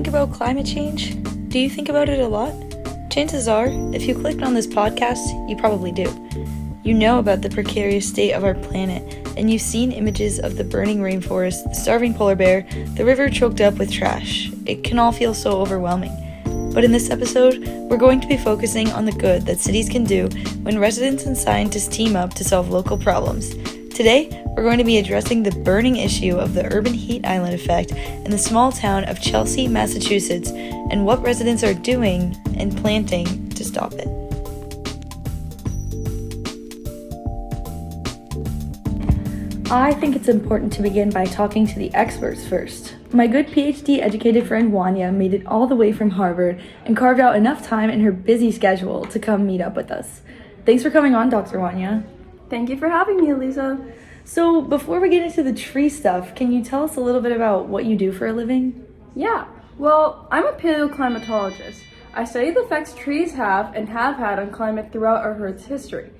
think about climate change? Do you think about it a lot? Chances are, if you clicked on this podcast, you probably do. You know about the precarious state of our planet, and you've seen images of the burning rainforest, the starving polar bear, the river choked up with trash. It can all feel so overwhelming. But in this episode, we're going to be focusing on the good that cities can do when residents and scientists team up to solve local problems. Today, we're going to be addressing the burning issue of the urban heat island effect in the small town of Chelsea, Massachusetts, and what residents are doing and planting to stop it. I think it's important to begin by talking to the experts first. My good PhD-educated friend Wanya made it all the way from Harvard and carved out enough time in her busy schedule to come meet up with us. Thanks for coming on, Dr. Wanya. Thank you for having me, Elisa. So, before we get into the tree stuff, can you tell us a little bit about what you do for a living? Yeah, well, I'm a paleoclimatologist. I study the effects trees have and have had on climate throughout our Earth's history.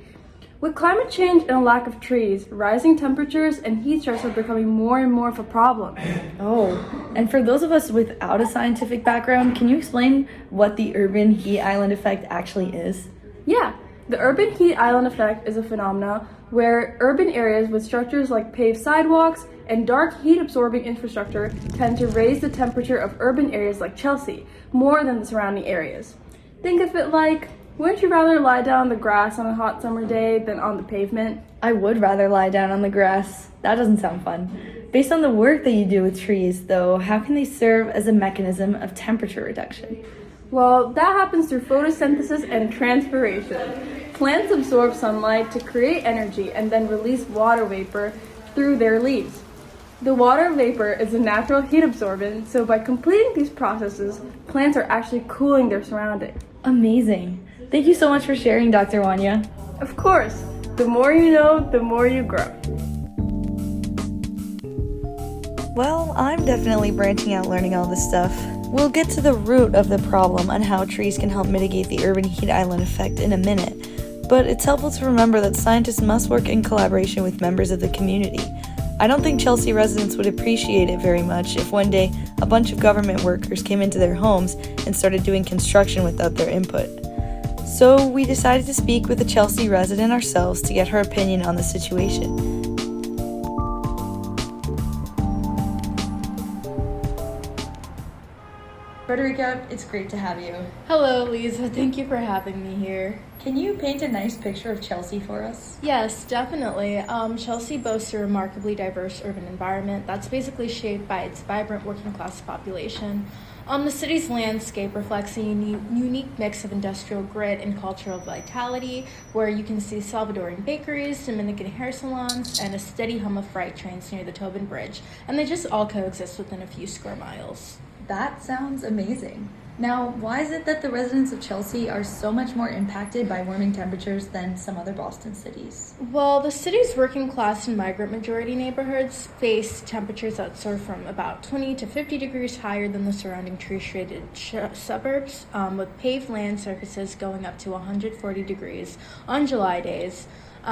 With climate change and a lack of trees, rising temperatures and heat stress are becoming more and more of a problem. Oh, and for those of us without a scientific background, can you explain what the urban heat island effect actually is? Yeah, the urban heat island effect is a phenomenon where urban areas with structures like paved sidewalks and dark heat-absorbing infrastructure tend to raise the temperature of urban areas like Chelsea more than the surrounding areas. Think of it like, wouldn't you rather lie down on the grass on a hot summer day than on the pavement? I would rather lie down on the grass. That doesn't sound fun. Based on the work that you do with trees, though, how can they serve as a mechanism of temperature reduction? Well, that happens through photosynthesis and transpiration. Plants absorb sunlight to create energy and then release water vapor through their leaves. The water vapor is a natural heat absorbent, so by completing these processes, plants are actually cooling their surroundings. Amazing. Thank you so much for sharing, Dr. Wanya. Of course, the more you know, the more you grow. Well, I'm definitely branching out learning all this stuff. We'll get to the root of the problem and how trees can help mitigate the urban heat island effect in a minute. But it's helpful to remember that scientists must work in collaboration with members of the community. I don't think Chelsea residents would appreciate it very much if one day a bunch of government workers came into their homes and started doing construction without their input. So we decided to speak with a Chelsea resident ourselves to get her opinion on the situation. Frederica, it's great to have you. Hello, Lisa. Thank you for having me here. Can you paint a nice picture of Chelsea for us? Yes, definitely. Chelsea boasts a remarkably diverse urban environment that's basically shaped by its vibrant working-class population. The city's landscape reflects a unique mix of industrial grit and cultural vitality, where you can see Salvadoran bakeries, Dominican hair salons, and a steady hum of freight trains near the Tobin Bridge, and they just all coexist within a few square miles. That sounds amazing. Now, why is it that the residents of Chelsea are so much more impacted by warming temperatures than some other Boston cities? Well, the city's working class and migrant majority neighborhoods face temperatures that soar from about 20 to 50 degrees higher than the surrounding tree-shaded suburbs, with paved land surfaces going up to 140 degrees on July days.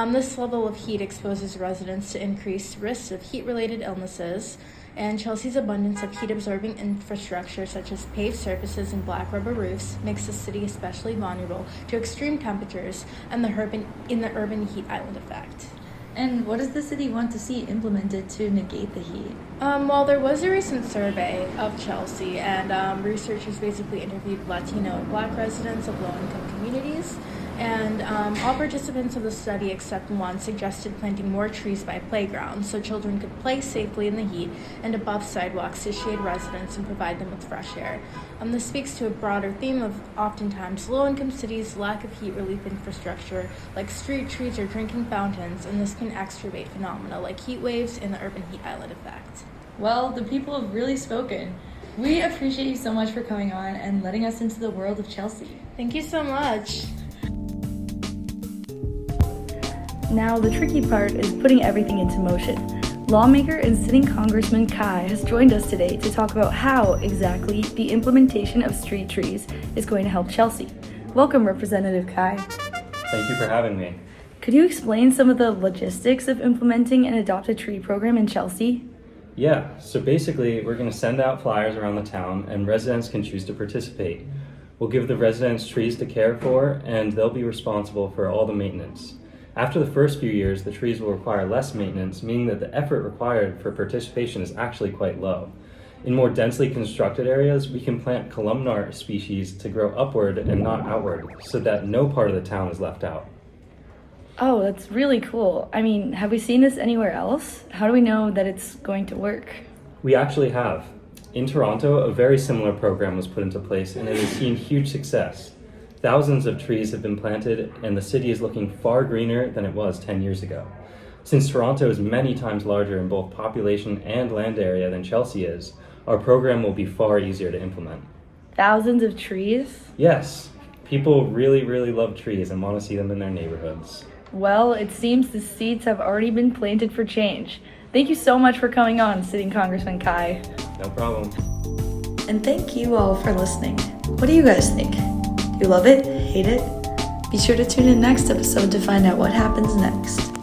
This level of heat exposes residents to increased risks of heat-related illnesses, and Chelsea's abundance of heat-absorbing infrastructure such as paved surfaces and black rubber roofs makes the city especially vulnerable to extreme temperatures and the urban heat island effect. And what does the city want to see implemented to negate the heat? Well, there was a recent survey of Chelsea, and researchers basically interviewed Latino and Black residents of low-income communities. And all participants of the study except one suggested planting more trees by playgrounds so children could play safely in the heat and above sidewalks to shade residents and provide them with fresh air. This speaks to a broader theme of oftentimes low-income cities' lack of heat relief infrastructure like street trees or drinking fountains, and this can exacerbate phenomena like heat waves and the urban heat island effect. Well, the people have really spoken. We appreciate you so much for coming on and letting us into the world of Chelsea. Thank you so much. Now, the tricky part is putting everything into motion. Lawmaker and sitting Congressman Kai has joined us today to talk about how exactly the implementation of street trees is going to help Chelsea. Welcome, Representative Kai. Thank you for having me. Could you explain some of the logistics of implementing an adopt a tree program in Chelsea? Yeah, so basically, we're going to send out flyers around the town, and residents can choose to participate. We'll give the residents trees to care for, and they'll be responsible for all the maintenance. After the first few years, the trees will require less maintenance, meaning that the effort required for participation is actually quite low. In more densely constructed areas, we can plant columnar species to grow upward and not outward, so that no part of the town is left out. Oh, that's really cool. I mean, have we seen this anywhere else? How do we know that it's going to work? We actually have. In Toronto, a very similar program was put into place, and it has seen huge success. Thousands of trees have been planted, and the city is looking far greener than it was 10 years ago. Since Toronto is many times larger in both population and land area than Chelsea is, our program will be far easier to implement. Thousands of trees? Yes, people really, really love trees and want to see them in their neighborhoods. Well, it seems the seeds have already been planted for change. Thank you so much for coming on, Sitting Congressman Kai. No problem. And thank you all for listening. What do you guys think? Do you love it? Hate it? Be sure to tune in next episode to find out what happens next.